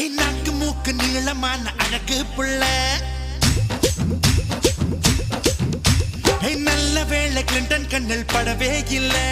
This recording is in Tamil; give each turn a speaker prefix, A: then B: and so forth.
A: நாக்கு மூக்கு நீளமான அழகு புள்ள. நல்ல வேளை கிளின்டன் கண்ணில் படவே இல்லை.